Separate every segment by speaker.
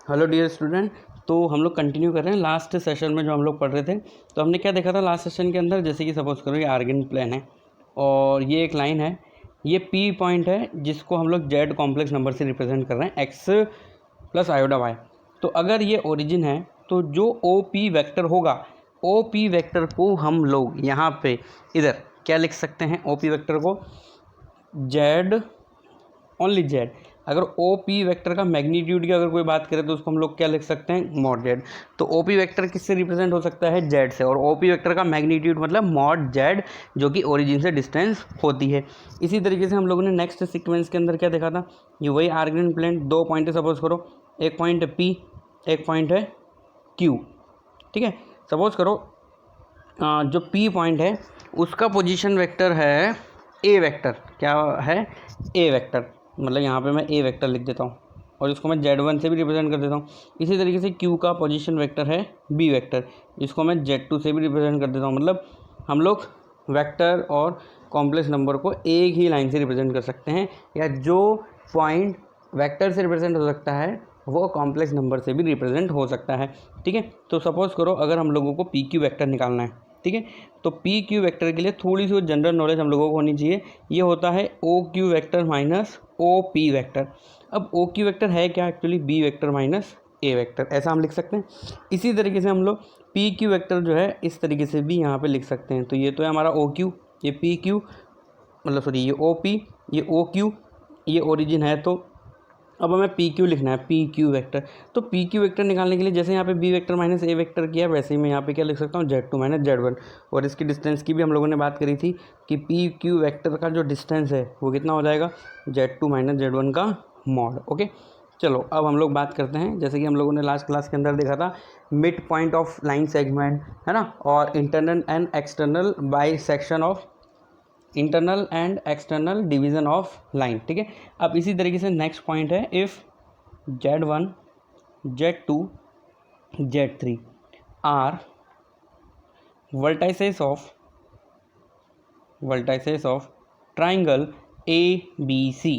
Speaker 1: Hello dear student. तो हम लोग कंटिन्यू कर रहे हैं लास्ट सेशन में जो हम लोग पढ़ रहे थे। तो हमने क्या देखा था लास्ट सेशन के अंदर, जैसे कि सपोज करो ये आर्गन प्लेन है और ये एक लाइन है, ये पी पॉइंट है जिसको हम लोग जेड कॉम्प्लेक्स नंबर से रिप्रेजेंट कर रहे हैं एक्स प्लस आयोडा वाई। तो अगर ये ओरिजिन है तो जो ओ पी वैक्टर होगा, ओ पी वैक्टर को हम लोग यहाँ पे इधर क्या लिख सकते हैं, ओ पी वैक्टर को जेड ओनली जेड। अगर ओ पी वैक्टर का मैग्नीट्यूड की अगर कोई बात करें तो उसको हम लोग क्या लिख सकते हैं, मॉड जेड। तो ओ पी वैक्टर किससे रिप्रेजेंट हो सकता है, जेड से, और ओ पी वैक्टर का मैग्नीट्यूड मतलब मॉड जेड जो कि ओरिजिन से डिस्टेंस होती है। इसी तरीके से हम लोगों ने नेक्स्ट सीक्वेंस के अंदर क्या देखा था, ये वही आर्गन प्लेन, दो पॉइंट है सपोज करो, एक पॉइंट है पी, एक पॉइंट है क्यू। ठीक है, सपोज करो जो पी पॉइंट है उसका पोजीशन वेक्टर है ए वेक्टर। क्या है, ए वेक्टर, मतलब यहाँ पे मैं ए वेक्टर लिख देता हूँ और इसको मैं Z1 से भी रिप्रेजेंट कर देता हूँ। इसी तरीके से Q का पोजीशन वेक्टर है बी वेक्टर, जिसको मैं Z2 से भी रिप्रेजेंट कर देता हूँ। मतलब हम लोग वेक्टर और कॉम्प्लेक्स नंबर को एक ही लाइन से रिप्रेजेंट कर सकते हैं, या जो पॉइंट वेक्टर से रिप्रेजेंट हो सकता है वो कॉम्प्लेक्स नंबर से भी रिप्रेजेंट हो सकता है। ठीक है, तो सपोज करो अगर हम लोगों को पी क्यू वेक्टर निकालना है, ठीक है, तो पी क्यू वेक्टर के लिए थोड़ी सी जनरल नॉलेज हम लोगों को होनी चाहिए। ये होता है O Q vector minus O P vector. अब ओ क्यू वेक्टर है क्या, actually B vector minus A vector, ऐसा हम लिख सकते हैं। इसी तरीके से हम लोग पी क्यू वेक्टर जो है इस तरीके से भी यहाँ पे लिख सकते हैं। तो ये तो है हमारा ओ क्यू, ये पी क्यू, मतलब सॉरी ये ओ पी, ये ओ क्यू, ये ओरिजिन है। तो अब हमें पी क्यू लिखना है, पी क्यू वेक्टर। तो पी क्यू वेक्टर निकालने के लिए जैसे यहाँ पे B vector minus A vector किया, वैसे ही मैं यहाँ पे क्या लिख सकता हूँ, Z2 माइनस Z1। और इसकी डिस्टेंस की भी हम लोगों ने बात करी थी कि पी क्यू वेक्टर का जो डिस्टेंस है वो कितना हो जाएगा, Z2 माइनस Z1 का मॉड। ओके, चलो अब हम लोग बात करते हैं, जैसे कि हम लोगों ने लास्ट क्लास के अंदर देखा था mid point of line segment, है ना, और internal and external bisection of internal and external division of line. ठीक है, अब इसी तरीके से नेक्स्ट पॉइंट है, if Z1 Z2 Z3 are vertices of triangle ABC।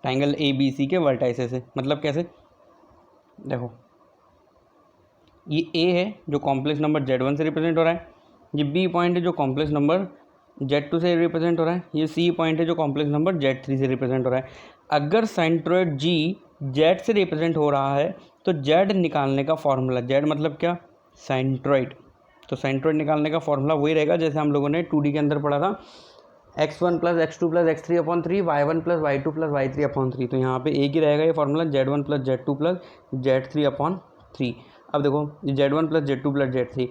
Speaker 1: Triangle ABC के वर्टाइसेस है, मतलब कैसे, देखो ये A है जो कॉम्प्लेक्स नंबर Z1 से रिप्रेजेंट हो रहा है, ये B पॉइंट है जो कॉम्प्लेक्स नंबर Z2 से रिप्रेजेंट हो रहा है, ये C पॉइंट है जो कॉम्प्लेक्स नंबर Z3 से रिप्रेजेंट हो रहा है। अगर सेंट्रोइड G Z से रिप्रेजेंट हो रहा है तो Z निकालने का फॉर्मूला, Z मतलब क्या, सेंट्रोइड, तो सेंट्रोइड निकालने का फॉर्मूला वही रहेगा जैसे हम लोगों ने 2D के अंदर पढ़ा था, x1 plus x2 plus x3 upon 3, y1 plus y2 plus y3 upon 3। तो यहाँ पे एक ही रहेगा ये formula, Z1 plus Z2 plus Z3 upon 3। अब देखो Z1 plus Z2 plus Z3,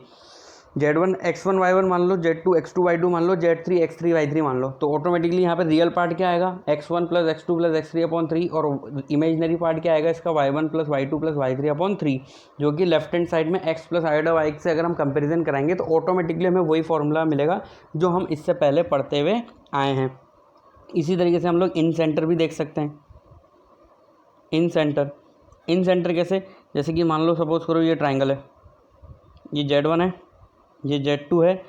Speaker 1: Z1 x1 y1 मान लो, Z2 x2 y2 मान लो, Z3 x3 y3 मान लो, तो ऑटोमेटिकली यहाँ पे रियल पार्ट क्या आएगा, x1 plus x2 plus x3 upon 3, और इमेजनरी पार्ट क्या आएगा इसका, y1 plus y2 plus y3 upon 3, जो कि लेफ्ट हैंड साइड में x प्लस आयोडा y से अगर हम कंपेरिजन कराएंगे तो ऑटोमेटिकली हमें वही फॉर्मूला मिलेगा जो हम इससे पहले पढ़ते हुए आए हैं। इसी तरीके से हम लोग इन सेंटर भी देख सकते हैं। इन सेंटर कैसे, जैसे कि मान लो सपोज करो ये ट्राइंगल है, ये Z1 है, ये Z2 है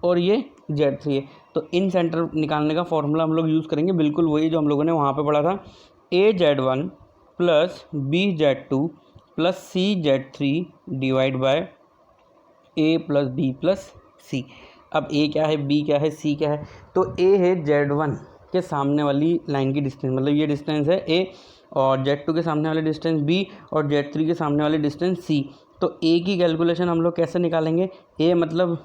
Speaker 1: और ये Z3 है। तो इन सेंटर निकालने का फॉर्मूला हम लोग यूज़ करेंगे बिल्कुल वही जो हम लोगों ने वहाँ पे पढ़ा था, AZ1 plus BZ2 plus CZ3 divide by A plus B plus C। अब A क्या है, B क्या है, C क्या है, तो A है Z1 के सामने वाली लाइन की डिस्टेंस, मतलब ये डिस्टेंस है A, और Z2 के सामने वाली डिस्टेंस B, और Z3 के सामने वाली डिस्टेंस C। तो A की कैलकुलेशन हम लोग कैसे निकालेंगे, A मतलब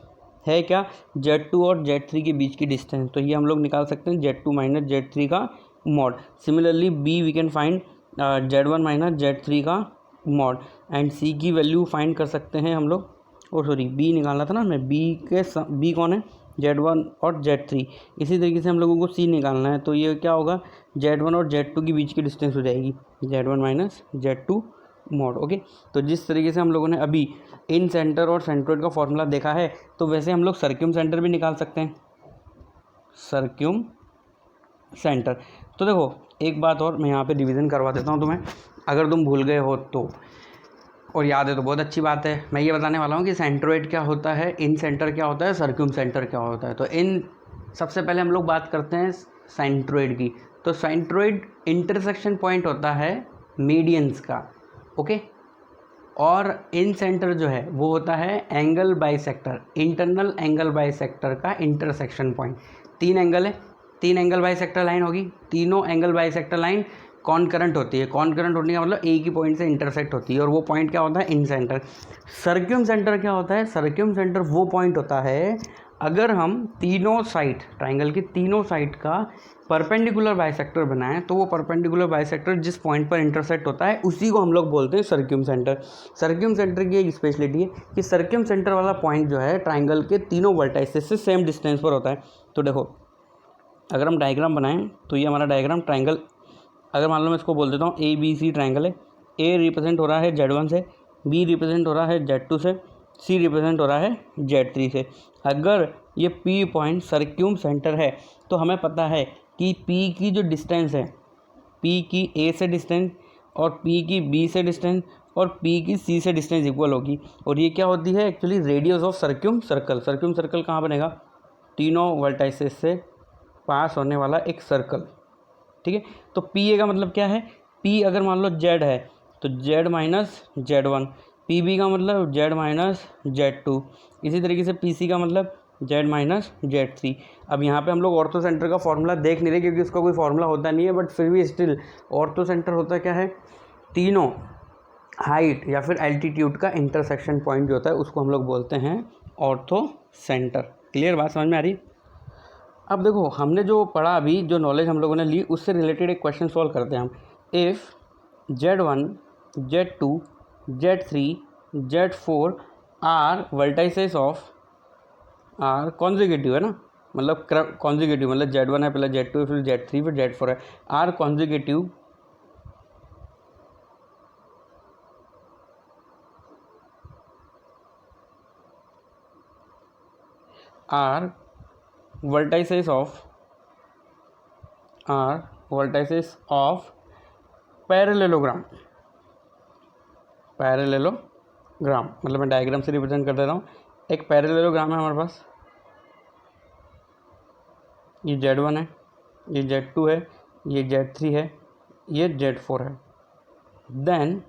Speaker 1: है क्या, Z2 और Z3 के बीच की डिस्टेंस, तो ये हम लोग निकाल सकते हैं Z2 माइनस Z3 का mod. Similarly B we can find Z1 minus Z3 का मॉड, एंड C की वैल्यू फाइंड कर सकते हैं हम लोग, और सॉरी B निकालना था ना मैं, B कौन है, Z1 और Z3। इसी तरीके से हम लोगों को C निकालना है, तो ये क्या होगा, Z1 और Z2 के बीच की डिस्टेंस हो जाएगी Z1 minus Z2 mod. Okay, तो जिस तरीके से हम लोगों ने अभी इन सेंटर और सेंट्रोइड का फॉर्मूला देखा है, तो वैसे हम लोग सर्क्यूम सेंटर भी निकाल सकते हैं, सर्क्यूम सेंटर। तो देखो एक बात और मैं यहाँ पे रिवीजन करवा देता हूँ तुम्हें, अगर तुम भूल गए हो तो, और याद है तो बहुत अच्छी बात है। मैं ये बताने वाला हूँ कि सेंट्रोइड क्या होता है, इन सेंटर क्या होता है, सर्क्यूम सेंटर क्या होता है। तो इन सबसे पहले हम लोग बात करते हैं सेंट्रोइड की। तो सेंट्रोइड इंटरसेक्शन पॉइंट होता है मीडियंस का, ओके। और इन सेंटर जो है वो होता है angle bisector, internal angle bisector का इंटरसेक्शन पॉइंट। 3 एंगल है, 3 एंगल बाइसेक्टर लाइन होगी, तीनों एंगल बाइसेक्टर लाइन कॉनकरेंट होती है। कॉनकरेंट होने का मतलब एक ही पॉइंट से इंटरसेक्ट होती है, और वो पॉइंट क्या होता है? इन सेंटर। सर्क्यूम सेंटर क्या होता है? सर्क्यूम सेंटर वो पॉइंट होता है अगर हम तीनों साइड, ट्राइंगल की तीनों साइड का परपेंडिकुलर बाइसेक्टर बनाएं, तो वो परपेंडिकुलर बाइसेक्टर जिस पॉइंट पर इंटरसेक्ट होता है उसी को हम लोग बोलते हैं सर्क्यूम सेंटर। सर्क्यूम सेंटर की एक स्पेशलिटी है कि सर्क्यूम सेंटर वाला पॉइंट जो है ट्राइंगल के तीनों वर्टाइसेस से सेम डिस्टेंस पर होता है। तो देखो, अगर हम डायग्राम बनाएं तो ये हमारा डायग्राम ट्राइंगल, अगर मान लो मैं इसको बोल देता हूँ ABC ट्राइंगल है। A रिप्रेजेंट हो रहा है Z1 से, B रिप्रेजेंट हो रहा है Z2 से, C रिप्रेजेंट हो रहा है Z3 से। अगर ये P पॉइंट सर्क्यूम सेंटर है तो हमें पता है कि P की जो डिस्टेंस है, P की A से डिस्टेंस और P की B से डिस्टेंस और P की C से डिस्टेंस इक्वल होगी। और ये क्या होती है? Actually radius of circumcircle. Circumcircle कहाँ बनेगा? तीनों वर्टाइसेस से पास होने वाला एक सर्कल, ठीक है। तो पी ए का मतलब क्या है? पी अगर मान लो जेड है तो Z minus Z1, P B का मतलब जेड माइनस Z2, इसी तरीके से पी सी का मतलब जेड माइनस Z3। अब यहाँ पे हम लोग ऑर्थो सेंटर का फॉर्मूला देख नहीं रहे क्योंकि उसका कोई फॉर्मूला होता नहीं है, बट फिर भी स्टिल ऑर्थो सेंटर होता क्या है? तीनों हाइट या फिर एल्टीट्यूड का इंटरसेक्शन पॉइंट जो होता है उसको हम लोग बोलते हैं ऑर्थो सेंटर। क्लियर? बात समझ में आ रही? अब देखो, हमने जो पढ़ा अभी, जो नॉलेज हम लोगों ने ली, उससे रिलेटेड एक क्वेश्चन सॉल्व करते हैं हम। If Z1, Z2, Z3, Z4 are vertices of, are consecutive है ना, मतलब कॉन्जिक्यूटिव मतलब Z1 है, पहले Z2 है, फिर Z3, फिर Z4 है, are consecutive are vertices of parallelogram. Parallelogram मतलब मैं डायग्राम से रिप्रेजेंट कर दे रहा हूँ। एक पैरेललोग्राम है हमारे पास, ये Z1 है, ये Z2 है, ये Z3 है, ये Z4 है। देन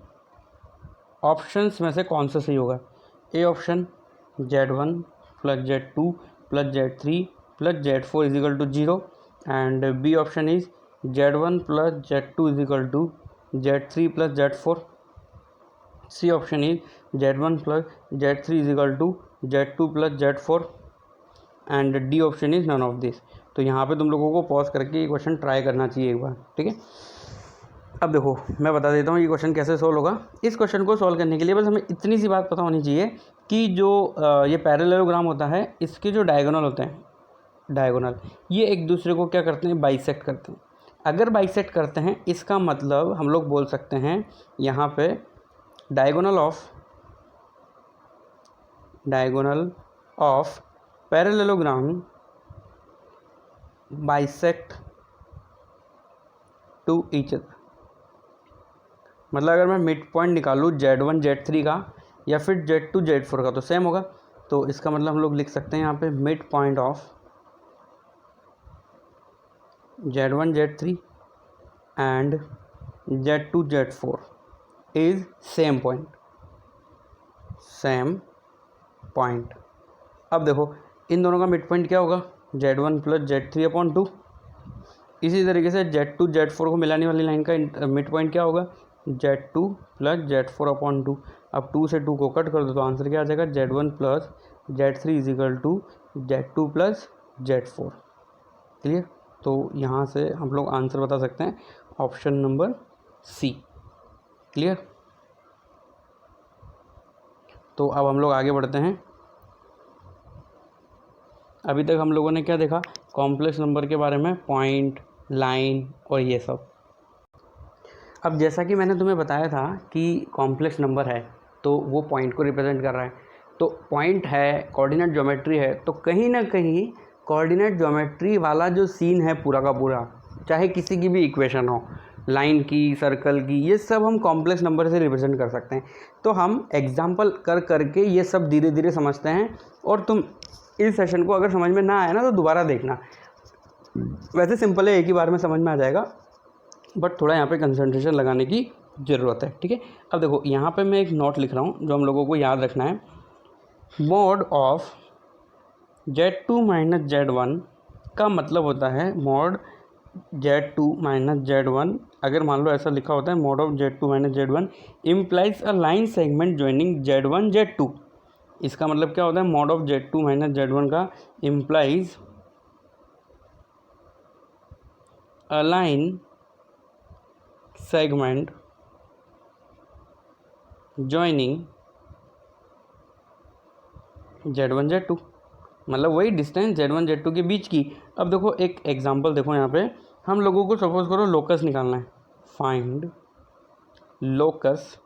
Speaker 1: ऑप्शंस में से कौन सा सही होगा? A option Z1 plus Z2 plus Z3 plus Z4 is equal to 0, and B option is Z1 plus Z2 is equal to Z3 plus Z4। C option is Z1 plus Z3 is equal to Z2 plus Z4, and D option is none of this. तो यहाँ पे तुम लोगों को pause करके ये question try करना चाहिए एक बार, ठीक है। अब देखो, मैं बता देता हूँ ये क्वेश्चन कैसे सोल्व होगा। इस क्वेश्चन को सोल्व करने के लिए बस हमें इतनी सी बात पता होनी चाहिए कि जो ये पैरेललोग्राम होता है, इसके जो डायगोनल होते हैं, डायगोनल, ये एक दूसरे को क्या करते हैं? बाइसेक्ट करते हैं। अगर बाइसेक्ट करते हैं इसका मतलब हम लोग बोल सकते हैं यहाँ पे diagonal of parallelogram bisect to each other. मतलब अगर मैं मिड पॉइंट निकालूँ Z1 Z3 का या फिर Z2 Z4 का तो सेम होगा। तो इसका मतलब हम लोग लिख सकते हैं यहाँ पे mid point of Z1 Z3 and Z2 Z4 is same point. अब देखो, इन दोनों का मिड पॉइंट क्या होगा? Z1 plus Z3/2। इसी तरीके से Z2 Z4 को मिलाने वाली लाइन का मिड पॉइंट क्या होगा? Z2 plus Z4/2। अब 2 से 2 को कट कर दो तो आंसर क्या आ जाएगा? Z1 plus Z3 is equal to Z2 plus Z4। Clear? तो यहाँ से हम लोग आंसर बता सकते हैं ऑप्शन नंबर सी। क्लियर? तो अब हम लोग आगे बढ़ते हैं। अभी तक हम लोगों ने क्या देखा? कॉम्प्लेक्स नंबर के बारे में, पॉइंट, लाइन और ये सब। अब जैसा कि मैंने तुम्हें बताया था कि कॉम्प्लेक्स नंबर है तो वो पॉइंट को रिप्रेजेंट कर रहा है। तो पॉइंट है, कोऑर्डिनेट ज्योमेट्री है, तो कहीं ना कहीं कोऑर्डिनेट ज्योमेट्री वाला जो सीन है पूरा का पूरा, चाहे किसी की भी इक्वेशन हो, लाइन की, सर्कल की, ये सब हम कॉम्प्लेक्स नंबर से रिप्रेजेंट कर सकते हैं। तो हम एग्जाम्पल कर करके ये सब धीरे धीरे समझते हैं। और तुम इस सेशन को अगर समझ में ना आया ना तो दोबारा देखना। वैसे सिंपल है, एक ही बार में समझ में आ जाएगा, बट थोड़ा यहाँ पे कंसंट्रेशन लगाने की ज़रूरत है। ठीक है, अब देखो यहाँ पे मैं एक नोट लिख रहा हूँ जो हम लोगों को याद रखना है। Mod of Z2 minus Z1 का मतलब होता है मॉड Z2 माइनस Z1। अगर मान लो ऐसा लिखा होता है mod of Z2 minus Z1 implies a line segment joining Z1 Z2। इसका मतलब क्या होता है, mod of Z2 minus Z1 का implies a line segment joining Z1 Z2, मतलब वही डिस्टेंस Z1 Z2 के बीच की। अब देखो एक एग्जांपल देखो, यहाँ पे हम लोगों को सपोज करो लोकस निकालना है, फाइंड लोकस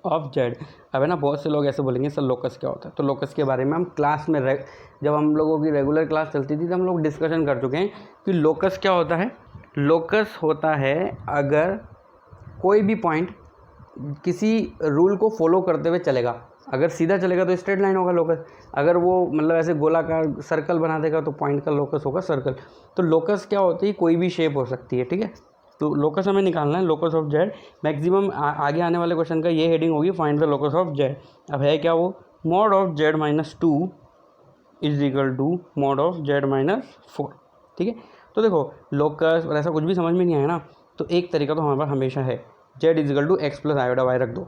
Speaker 1: ऑफ Z। अब है ना, बहुत से लोग ऐसे बोलेंगे सर लोकस क्या होता है, तो लोकस के बारे में हम क्लास में जब हम लोगों की रेगुलर क्लास चलती थी तो हम लोग डिस्कशन कर चुके हैं कि लोकस क्या होता है। लोकस होता है अगर कोई भी पॉइंट किसी रूल को फॉलो करते हुए चलेगा, अगर सीधा चलेगा तो स्ट्रेट लाइन होगा लोकस, अगर वो मतलब ऐसे गोलाकार सर्कल बना देगा तो पॉइंट का लोकस होगा सर्कल। तो लोकस क्या होती है, कोई भी शेप हो सकती है। ठीक है, तो लोकस हमें निकालना है, लोकस ऑफ Z। मैक्सिमम आगे आने वाले क्वेश्चन का ये हेडिंग होगी, find the locus of Z। अब है क्या वो, mod of Z minus 2 is equal to mod of Z minus 4। ठीक है, तो देखो लोकस और ऐसा कुछ भी समझ में नहीं आया ना, तो एक तरीका तो हमारे पास हमेशा है, Z is equal to x plus iota y रख दो।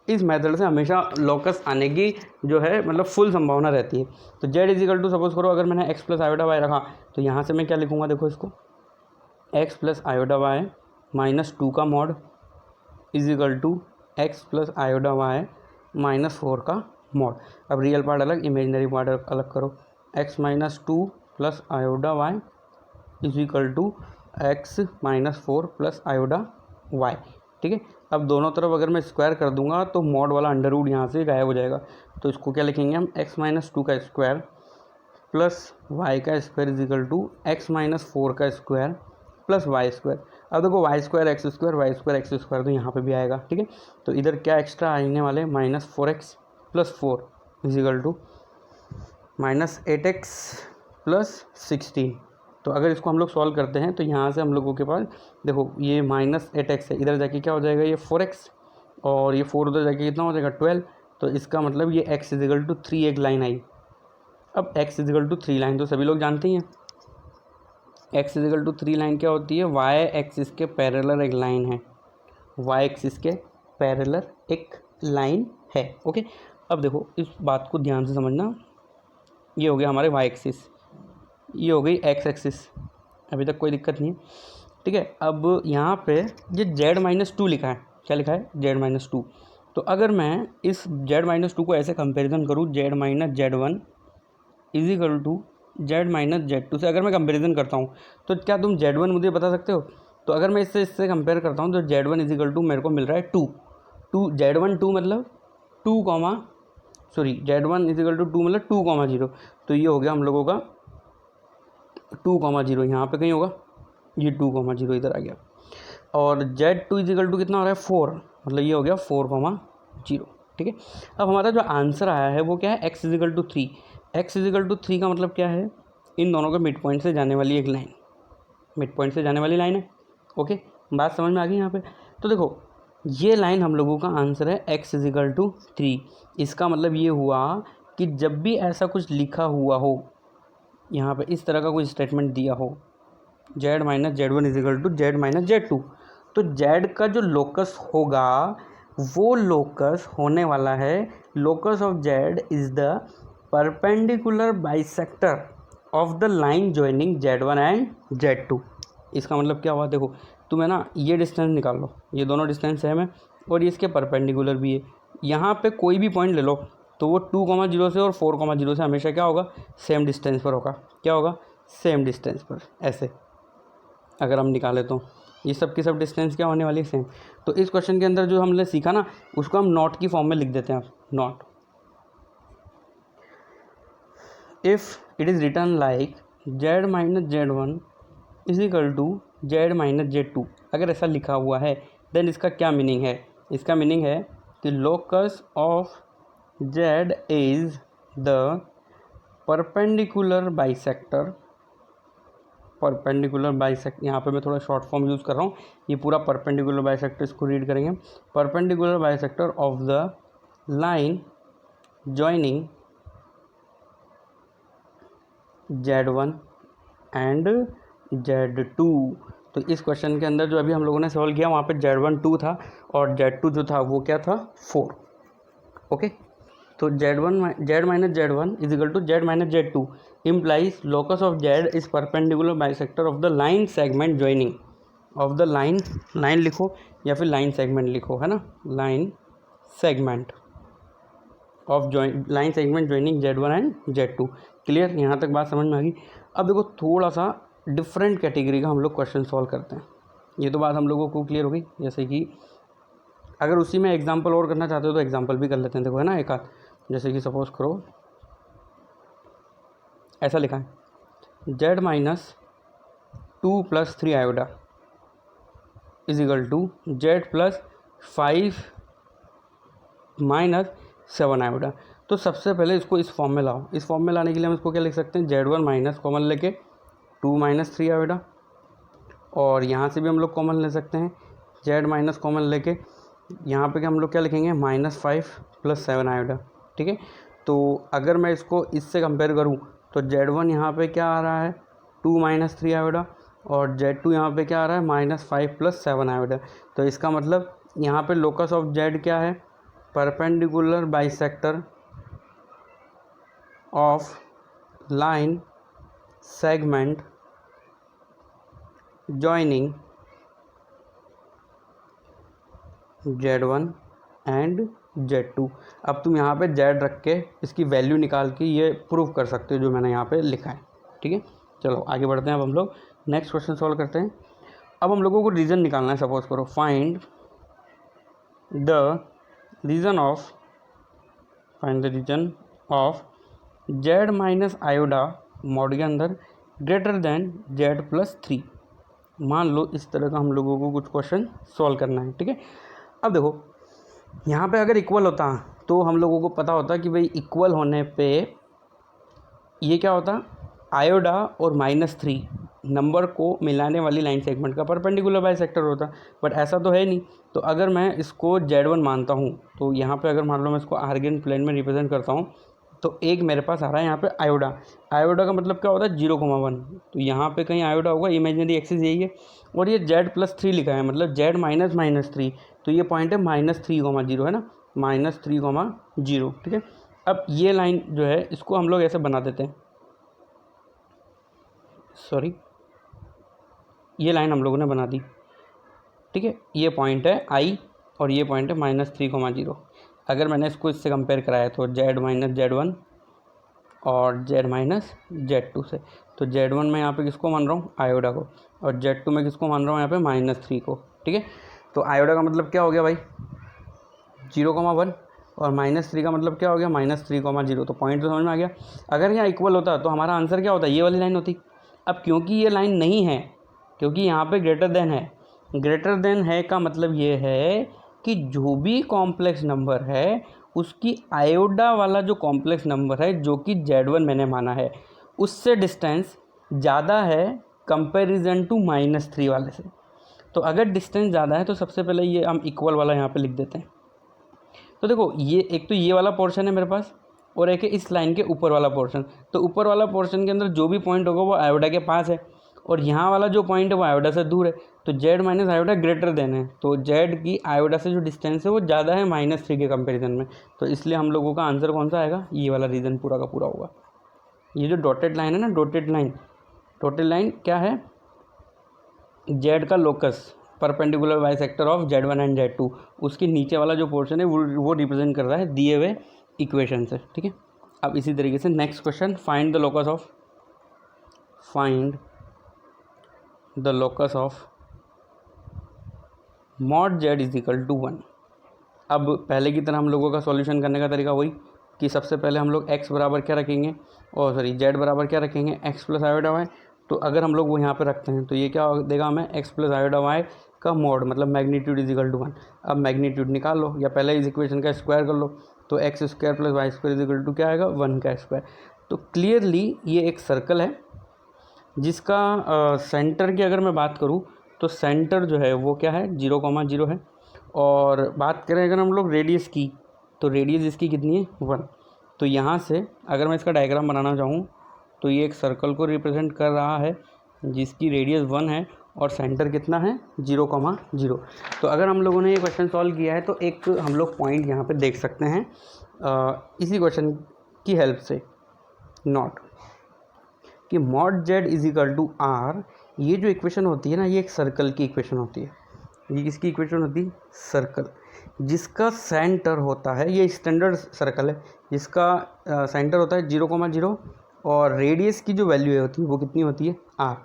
Speaker 1: इस मेथड से हमेशा लोकस आने की जो है मतलब फुल संभावना रहती है। तो Z is equal to suppose करो अगर मैंने एक्स प्लस आयोडा वाई रखा, तो यहाँ से मैं क्या लिखूँगा, देखो इसको x plus iota y minus 2 का mod is equal to x plus iota y minus 4 का मॉड। अब रियल पार्ट अलग, इमेजिनरी पार्ट अलग करो, x minus 2 plus iota y is equal to x minus 4 plus iota y. ठीक है, अब दोनों तरफ अगर मैं स्क्वायर कर दूंगा तो मॉड वाला अंडर रूट यहाँ से गायब हो जाएगा। तो इसको क्या लिखेंगे हम, एक्स माइनस 2 का स्क्वायर प्लस वाई का square is equal to x minus 4 का स्क्वायर प्लस वाई स्क्वायर। अब देखो y square x square, y square x square, तो यहाँ पे भी आएगा। ठीक है, तो इधर क्या एक्स्ट्रा आने वाले, minus 4x plus 4 is equal to minus 8x plus 16। तो अगर इसको हम लोग सॉल्व करते हैं तो यहाँ से हम लोगों के पास देखो ये माइनस 8x है, इधर जाके क्या हो जाएगा ये 4x, और ये 4 उधर जाके कितना हो जाएगा 12। तो इसका मतलब ये x इज इक्वल टू 3 एक लाइन आई। अब x is equal to 3 line तो सभी लोग जानते ही हैं, x is equal to 3 line क्या होती है, y एक्सिस के पैरेलल एक लाइन है, y एक्सिस के पैरेलल एक लाइन है। ओके, अब देखो इस बात को ध्यान से समझना, ये हो गया हमारे y एक्सिस, ये हो गई x एक्सिस, अभी तक कोई दिक्कत नहीं है। ठीक है, अब यहाँ पे ये z माइनस 2 लिखा है, क्या लिखा है, z माइनस 2। तो अगर मैं इस z माइनस 2 को ऐसे कंपेरिजन करूँ, z minus Z1 is equal to Z minus Z2 से अगर मैं कंपेरिजन करता हूँ तो क्या तुम Z1 मुझे बता सकते हो। तो अगर मैं इससे कंपेयर करता हूँ तो Z1 इज इक्वल टू मेरे को मिल रहा है 2 Z1 2 मतलब 2 comma sorry Z1 is equal to 2 मतलब 2,0। तो ये हो गया हम लोगों का 2,0, यहाँ पे कहीं होगा ये 2,0 इधर आ गया। और Z2 इज इक्वल टू कितना हो रहा है 4, मतलब ये हो गया 4,0। ठीक है, अब हमारा जो आंसर आया है वो क्या है, x is equal to 3। x is equal to 3 का मतलब क्या है, इन दोनों के मिड पॉइंट से जाने वाली एक लाइन, मिड पॉइंट से जाने वाली लाइन है। ओके, बात समझ में आ गई यहाँ पे। तो देखो ये लाइन हम लोगों का आंसर है x इज इक्वल टू 3। इसका मतलब ये हुआ कि जब भी ऐसा कुछ लिखा हुआ हो, यहाँ पे इस तरह का कोई स्टेटमेंट दिया हो, Z minus Z1 is equal to Z minus Z2, तो Z का जो लोकस होगा वो लोकस होने वाला है, locus of Z is the perpendicular bisector of the line joining Z1 and Z2। इसका मतलब क्या हुआ, देखो तुम है ना ये डिस्टेंस निकाल लो, ये दोनों डिस्टेंस सेम है और ये इसके परपेंडिकुलर भी है। यहाँ पे कोई भी पॉइंट ले लो तो वो 2,0 से और 4,0 से हमेशा क्या होगा, सेम डिस्टेंस पर होगा। क्या होगा, सेम डिस्टेंस पर। ऐसे अगर हम निकालें तो ये सब की सब डिस्टेंस क्या होने वाली है, सेम। तो इस क्वेश्चन के अंदर जो हमने सीखा ना उसको हम नॉट की फॉर्म में लिख देते हैं। Not if it is written like Z minus Z1 is equal to Z minus Z2, अगर ऐसा लिखा हुआ है देन इसका क्या मीनिंग है, इसका मीनिंग है कि locus of Z is the perpendicular bisector perpendicular bisector, यहाँ पे मैं थोड़ा शॉर्ट फॉर्म यूज़ कर रहा हूँ, ये पूरा परपेंडिकुलर बाइसेक्टर इसको रीड करेंगे। Perpendicular bisector of the line joining Z1 and Z2। तो इस क्वेश्चन के अंदर जो अभी हम लोगों ने सॉल्व किया वहाँ पे Z1 2 था और Z2 जो था वो क्या था 4। ओके, तो Z minus Z1 is equal to Z minus Z2 implies locus of Z is perpendicular bisector of the line segment joining of the line लिखो या फिर लाइन सेगमेंट लिखो, है ना, line segment of line segment joining Z1 and Z2। Clear, यहाँ तक बात समझ में आ गई। अब देखो थोड़ा सा डिफरेंट कैटेगरी का हम लोग क्वेश्चन सॉल्व करते हैं। ये तो बात हम लोगों को क्लियर हो गई। जैसे कि अगर उसी में एग्जांपल और करना चाहते हो तो एग्जांपल भी कर लेते हैं। देखो है ना एक आध, जैसे कि सपोज करो ऐसा लिखा है Z minus 2 plus 3 iota is equal to Z plus 5 minus 7 iota. तो सबसे पहले इसको इस फॉर्म में लाओ। इस फॉर्म में लाने के लिए हम इसको क्या लिख सकते हैं, Z1 माइनस कॉमन लेके 2 माइनस 3 आयोडा, और यहाँ से भी हम लोग कॉमन ले सकते हैं Z माइनस कॉमन लेके यहाँ पे हम लोग क्या लिखेंगे -5 प्लस 7 आयोडा। ठीक है, तो अगर मैं इसको इससे कंपेयर करूँ तो Z1 यहाँ पे क्या आ रहा है 2 माइनस 3 आयोडा और Z2 यहाँ पे क्या आ रहा है -5 प्लस 7 आयोडा। तो इसका मतलब यहाँ पे लोकस ऑफ Z क्या है, perpendicular bisector of line segment joining Z1 and Z2। अब तुम यहाँ पे Z रख के इसकी वैल्यू निकाल के ये प्रूव कर सकते हो जो मैंने यहाँ पे लिखा है। ठीक है, चलो आगे बढ़ते हैं। अब हम लोग नेक्स्ट क्वेश्चन सॉल्व करते हैं। अब हम लोगों को रीज़न निकालना है। सपोज करो find the reason of Z minus iota mod के अंदर ग्रेटर देन Z प्लस 3। मान लो इस तरह का हम लोगों को कुछ क्वेश्चन सॉल्व करना है। ठीक है, अब देखो यहाँ पे अगर इक्वल होता तो हम लोगों को पता होता कि भाई इक्वल होने पे ये क्या होता, आयोडा और -3 नंबर को मिलाने वाली लाइन सेगमेंट का परपेंडिकुलर बाइसेक्टर होता, बट ऐसा तो है नहीं। तो अगर मैं इसको Z1 मानता हूँ तो यहाँ पे अगर मान लो मैं इसको आर्गेन प्लेन में रिप्रेजेंट करता हूँ तो एक मेरे पास आ रहा है यहाँ पे आयोडा। आयोडा का मतलब क्या होता है 0,1, तो यहाँ पे कहीं आयोडा होगा, इमेजिनरी एक्सिस यही है। और ये Z प्लस 3 लिखा है मतलब Z माइनस -3, तो ये पॉइंट है -3,0 है ना, -3,0। ठीक है, अब ये लाइन जो है इसको हम लोग ऐसे बना देते हैं, सॉरी ये लाइन हम लोगों ने बना दी। ठीक है, ये पॉइंट है I और ये पॉइंट है -3,0। अगर मैंने इसको इससे कंपेयर कराया तो Z माइनस Z1 और Z माइनस Z2 से, तो Z1 में यहाँ पे किसको मान रहा हूँ आयोडा को, और Z2 में किसको मान रहा हूँ यहाँ पे -3 को। ठीक है, तो आयोडा का मतलब क्या हो गया भाई 0,1 और -3 का मतलब क्या हो गया -3,0। तो पॉइंट तो समझ में आ गया। अगर यहाँ इक्वल होता तो हमारा आंसर क्या होता, ये वाली लाइन होती। अब क्योंकि ये लाइन नहीं है, क्योंकि यहाँ पे ग्रेटर देन है, ग्रेटर देन है का मतलब ये है कि जो भी कॉम्प्लेक्स नंबर है उसकी आयोडा वाला जो कॉम्प्लेक्स नंबर है जो कि Z1 मैंने माना है उससे डिस्टेंस ज़्यादा है कंपैरिजन टू -3 वाले से। तो अगर डिस्टेंस ज़्यादा है तो सबसे पहले ये हम इक्वल वाला यहाँ पे लिख देते हैं। तो देखो ये एक तो ये वाला पोर्शन है मेरे पास और एक है इस लाइन के ऊपर वाला पोर्शन। तो ऊपर वाला पोर्शन के अंदर जो भी पॉइंट होगा वो आयोडा के पास है और यहाँ वाला जो पॉइंट है वो आयोडा से दूर है। तो Z माइनस आयोडा ग्रेटर देन है, तो Z की आयोडा से जो डिस्टेंस है वो ज़्यादा है -3 के कंपैरिजन में। तो इसलिए हम लोगों का आंसर कौन सा आएगा, ये वाला रीज़न पूरा का पूरा होगा। ये जो डॉटेड लाइन है ना, डॉटेड लाइन क्या है, Z का locus perpendicular bisector of Z1 and Z2, उसके नीचे वाला जो पोर्शन है वो रिप्रेजेंट कर रहा है दिए हुए इक्वेशन से। ठीक है, अब इसी तरीके से next question, find the locus of mod Z is equal to 1। अब पहले की तरह हम लोगों का सॉल्यूशन करने का तरीका वही कि सबसे पहले हम लोग x बराबर क्या रखेंगे, और सॉरी Z बराबर क्या रखेंगे, x प्लस आयोडा y। तो अगर हम लोग वो यहाँ पे रखते हैं तो ये क्या देगा हमें, x प्लस आयोडा y का मॉड मतलब मैग्नीट्यूड इज इक्वल टू 1। अब मैग्नीट्यूड निकाल लो या पहले इस इक्वेशन का स्क्वायर कर लो, तो x square plus y square is equal to क्या आएगा 1 का स्क्वायर। तो क्लियरली ये एक सर्कल है जिसका सेंटर की अगर मैं बात करूँ तो सेंटर जो है वो क्या है 0,0 है। और बात करें अगर हम लोग रेडियस की, तो रेडियस इसकी कितनी है 1। तो यहाँ से अगर मैं इसका डायग्राम बनाना चाहूँ तो ये एक सर्कल को रिप्रेजेंट कर रहा है जिसकी रेडियस 1 है और सेंटर कितना है 0,0। तो अगर हम लोगों ने ये क्वेश्चन सॉल्व किया है तो एक हम लोग पॉइंट यहाँ पे देख सकते हैं इसी क्वेश्चन की हेल्प से, नॉट कि mod Z is equal to R. ये जो इक्वेशन होती है ना, ये एक सर्कल की इक्वेशन होती है। ये किसकी इक्वेशन होती है? सर्कल, जिसका सेंटर होता है, ये स्टैंडर्ड सर्कल है जिसका सेंटर होता है 0,0 और रेडियस की जो वैल्यू होती है वो कितनी होती है आर।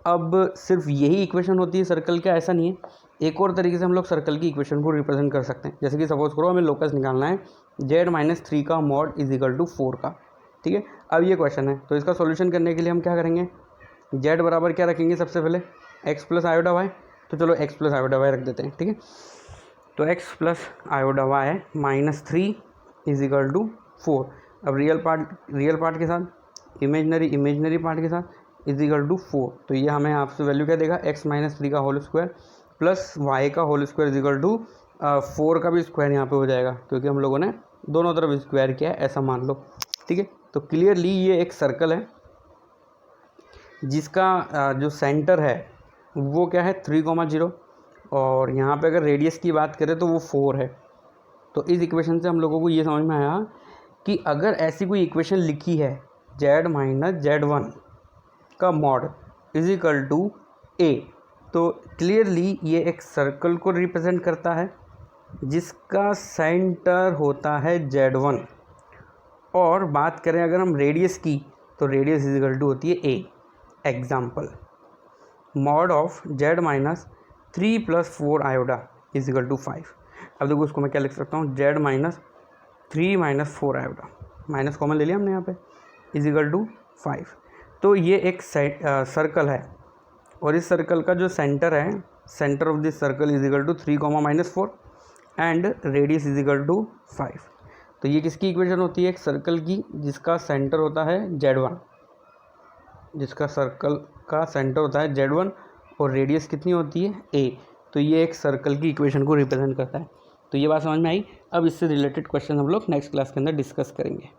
Speaker 1: अब सिर्फ यही इक्वेशन होती है सर्कल का, ऐसा नहीं है। एक और तरीके से हम लोग सर्कल की इक्वेशन को रिप्रेजेंट कर सकते हैं। जैसे कि सपोज करो हमें लोकस निकालना है z-3 का मॉड इज इक्वल टू 4 का, ठीक है। अब ये क्वेश्चन है तो इसका सॉल्यूशन करने के लिए हम क्या करेंगे, z बराबर क्या रखेंगे सबसे पहले x प्लस आयोडा वाई। तो चलो x प्लस आयोडा वाई रख देते हैं, ठीक है। तो x plus iota y -3 is equal to 4। अब रियल पार्ट के साथ, इमेजनरी पार्ट के साथ इज इक्वल टू 4। तो ये हमें आपसे वैल्यू क्या देगा, x -3 का होल स्क्वायर प्लस y का whole square is equal to 4 का भी स्क्वायर यहाँ पे हो जाएगा, क्योंकि हम लोगों ने दोनों तरफ स्क्वायर किया है, ऐसा मान लो, ठीक है। तो क्लियरली ये एक सर्कल है जिसका जो सेंटर है वो क्या है 3,0 और यहाँ पे अगर रेडियस की बात करें तो वो 4 है। तो इस इक्वेशन से हम लोगों को ये समझ में आया कि अगर ऐसी कोई इक्वेशन लिखी है z-z1 का mod is equal to a, तो क्लियरली ये एक सर्कल को रिप्रेजेंट करता है जिसका सेंटर होता है z1। और बात करें अगर हम रेडियस की, तो रेडियस इज इक्वल टू होती है a। Example, mod of z-3 + 4 iota is equal to 5। अब देखो उसको मैं क्या लिख सकता हूँ, z-3 - 4 आयोडा, माइनस कॉमन ले लिया हमने यहाँ पे, इज इक्वल टू 5। तो ये एक सर्कल है और इस सर्कल का जो सेंटर है, centre of this circle is equal to 3, -4 and radius is equal to 5। तो ये किसकी इक्वेशन होती है, एक सर्कल की जिसका सेंटर होता है z1, जिसका सर्कल का सेंटर होता है z1 और रेडियस कितनी होती है a। तो ये एक सर्कल की इक्वेशन को रिप्रेजेंट करता है। तो ये बात समझ में आई। अब इससे रिलेटेड क्वेश्चन हम लोग नेक्स्ट क्लास के अंदर डिस्कस करेंगे।